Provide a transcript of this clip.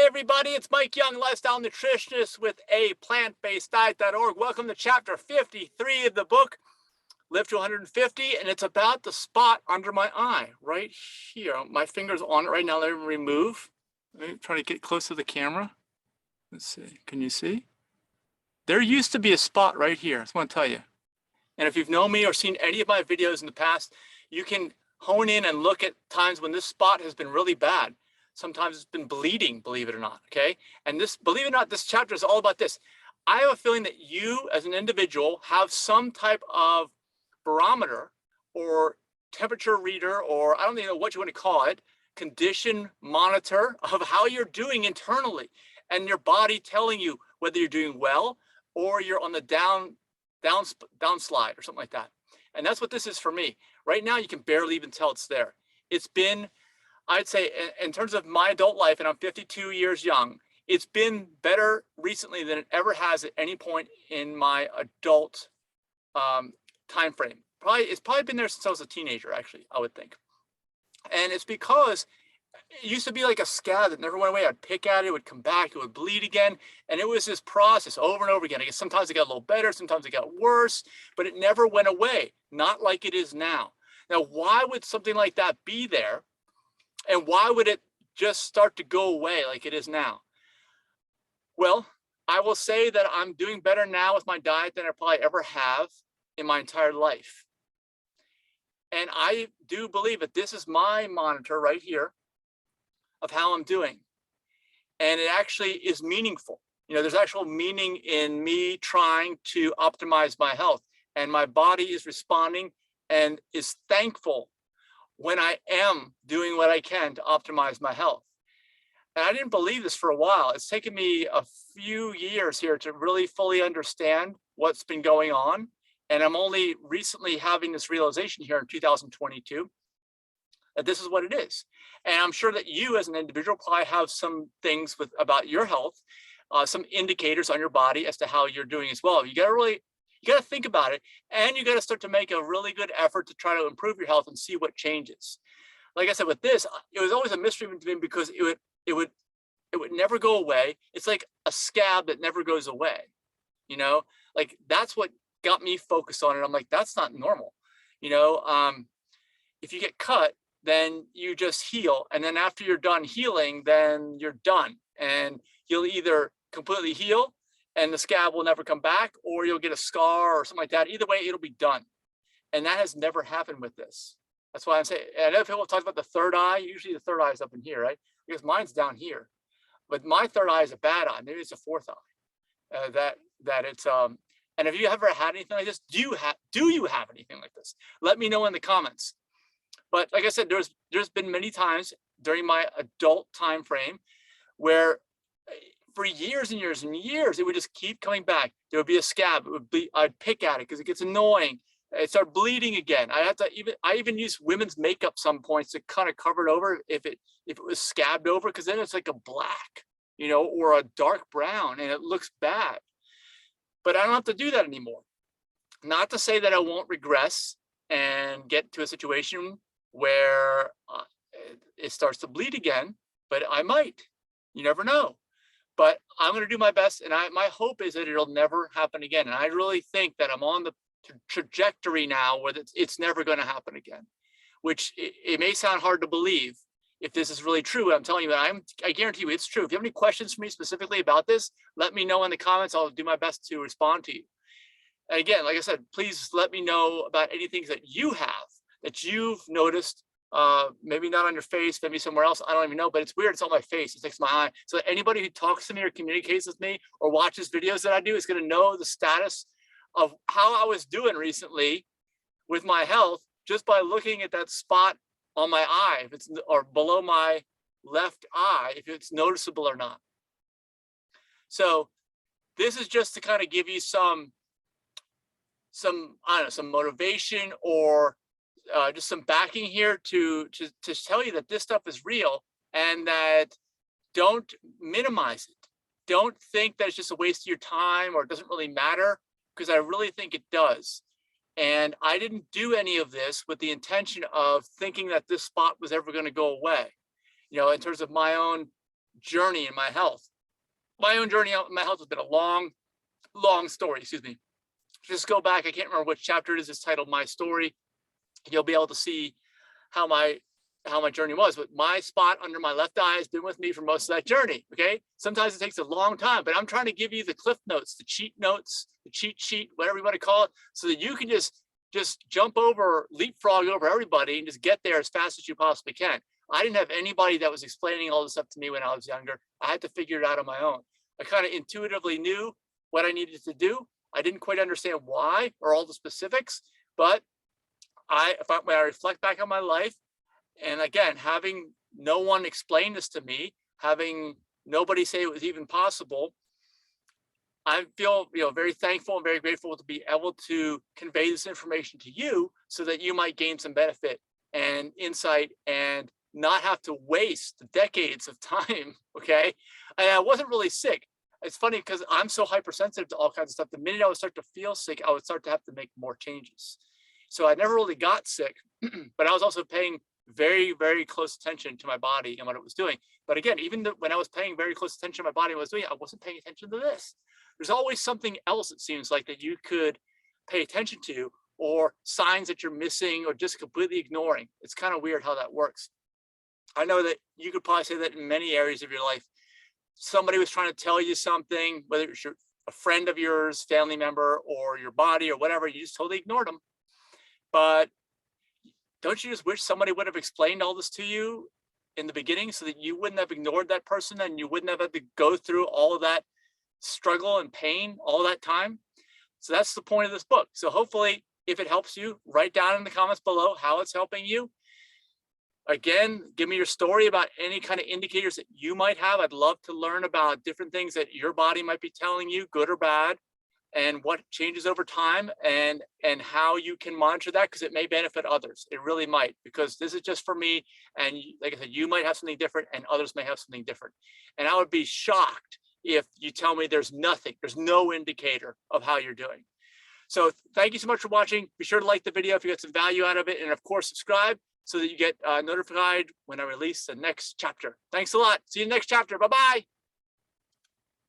Hey everybody, it's Mike Young, lifestyle nutritionist with aPlantBasedDiet.org. Welcome to chapter 53 of the book, Live to 150, and it's about the spot under my eye, right here. My finger's on it right now. Let me remove. Let me try to get close to the camera. Let's see. Can you see? There used to be a spot right here. I just want to tell you. And if you've known me or seen any of my videos in the past, you can hone in and look at times when this spot has been really bad. Sometimes it's been bleeding, believe it or not, okay? And this, believe it or not, this chapter is all about this. I have a feeling that you as an individual have some type of barometer or temperature reader, or I don't even know what you want to call it, condition monitor of how you're doing internally, and your body telling you whether you're doing well or you're on the downslide or something like that. And that's what this is for me. Right now, you can barely even tell it's there. It's been, I'd say, in terms of my adult life, and I'm 52 years young, it's been better recently than it ever has at any point in my adult time frame. It's probably been there since I was a teenager, actually, I would think. And it's because it used to be like a scab that never went away. I'd pick at it, it would come back, it would bleed again. And it was this process over and over again. I guess sometimes it got a little better, sometimes it got worse, but it never went away, not like it is now. Now, why would something like that be there? And why would it just start to go away like it is now? Well, I will say that I'm doing better now with my diet than I probably ever have in my entire life. And I do believe that this is my monitor right here of how I'm doing. And it actually is meaningful. You know, there's actual meaning in me trying to optimize my health. And my body is responding and is thankful when I am doing what I can to optimize my health. And I didn't believe this for a while. It's taken me a few years here to really fully understand what's been going on. And I'm only recently having this realization here in 2022 that this is what it is. And I'm sure that you as an individual probably have some things about your health, some indicators on your body as to how you're doing as well. You got to think about it, and you got to start to make a really good effort to try to improve your health and see what changes. Like I said, with this, it was always a mystery to me because it would never go away. It's like a scab that never goes away. You know, like that's what got me focused on it. I'm like, that's not normal. You know, if you get cut, then you just heal, and then after you're done healing, then you're done, and you'll either completely heal and the scab will never come back, or you'll get a scar or something like that. Either way, it'll be done. And that has never happened with this. That's why I'm saying, I know people talk about the third eye. Usually the third eye is up in here, right? Because mine's down here. But my third eye is a bad eye. Maybe it's a fourth eye. That it's and if you ever had anything like this, do you have anything like this? Let me know in the comments. But like I said, there's been many times during my adult time frame where for years and years and years, it would just keep coming back. There would be a scab. I'd pick at it because it gets annoying. It started bleeding again. I even use women's makeup some points to kind of cover it over if it was scabbed over, because then it's like a black, you know, or a dark brown, and it looks bad. But I don't have to do that anymore. Not to say that I won't regress and get to a situation where it starts to bleed again, but I might. You never know. But I'm going to do my best, and my hope is that it'll never happen again. And I really think that I'm on the trajectory now where it's never going to happen again, which it may sound hard to believe if this is really true. I'm telling you that I guarantee you it's true. If you have any questions for me specifically about this, let me know in the comments. I'll do my best to respond to you. And again, like I said, please let me know about anything that you have, that you've noticed. Maybe not on your face, maybe somewhere else. I don't even know, but it's weird. It's on my face. It takes my eye. So anybody who talks to me or communicates with me or watches videos that I do is going to know the status of how I was doing recently with my health just by looking at that spot on my eye, if it's or below my left eye, if it's noticeable or not. So this is just to kind of give you some I don't know, some motivation or just some backing here to tell you that this stuff is real, and that don't minimize it. Don't think that it's just a waste of your time or it doesn't really matter, because I really think it does. And I didn't do any of this with the intention of thinking that this spot was ever going to go away. You know, in terms of my own journey in my health. My own journey in my health has been a long, long story, excuse me. Just go back, I can't remember which chapter it is, it's titled My Story. You'll be able to see how my journey was. But my spot under my left eye has been with me for most of that journey. Okay. Sometimes it takes a long time, but I'm trying to give you the cliff notes, the cheat notes, the cheat sheet, whatever you want to call it, so that you can just jump over, leapfrog over everybody and just get there as fast as you possibly can. I didn't have anybody that was explaining all this stuff to me when I was younger. I had to figure it out on my own. I kind of intuitively knew what I needed to do. I didn't quite understand why or all the specifics, but when I reflect back on my life, and again, having no one explain this to me, having nobody say it was even possible, I feel very thankful and very grateful to be able to convey this information to you so that you might gain some benefit and insight and not have to waste decades of time. Okay. And I wasn't really sick. It's funny because I'm so hypersensitive to all kinds of stuff. The minute I would start to feel sick, I would start to have to make more changes. So I never really got sick, but I was also paying very, very close attention to my body and what it was doing. But again, even when I was paying very close attention to my body and what it was doing, I wasn't paying attention to this. There's always something else, it seems like, that you could pay attention to, or signs that you're missing or just completely ignoring. It's kind of weird how that works. I know that you could probably say that in many areas of your life. Somebody was trying to tell you something, whether it's a friend of yours, family member, or your body or whatever, you just totally ignored them. But don't you just wish somebody would have explained all this to you in the beginning so that you wouldn't have ignored that person and you wouldn't have had to go through all of that struggle and pain all that time? So that's the point of this book. So hopefully, if it helps you, write down in the comments below how it's helping you. Again, give me your story about any kind of indicators that you might have. I'd love to learn about different things that your body might be telling you, good or bad, and what changes over time, and how you can monitor that, because it may benefit others. It really might, because this is just for me. And like I said, you might have something different and others may have something different. And I would be shocked if you tell me there's no indicator of how you're doing. So thank you so much for watching. Be sure to like the video if you got some value out of it. And of course, subscribe so that you get notified when I release the next chapter. Thanks a lot. See you in the next chapter. Bye-bye.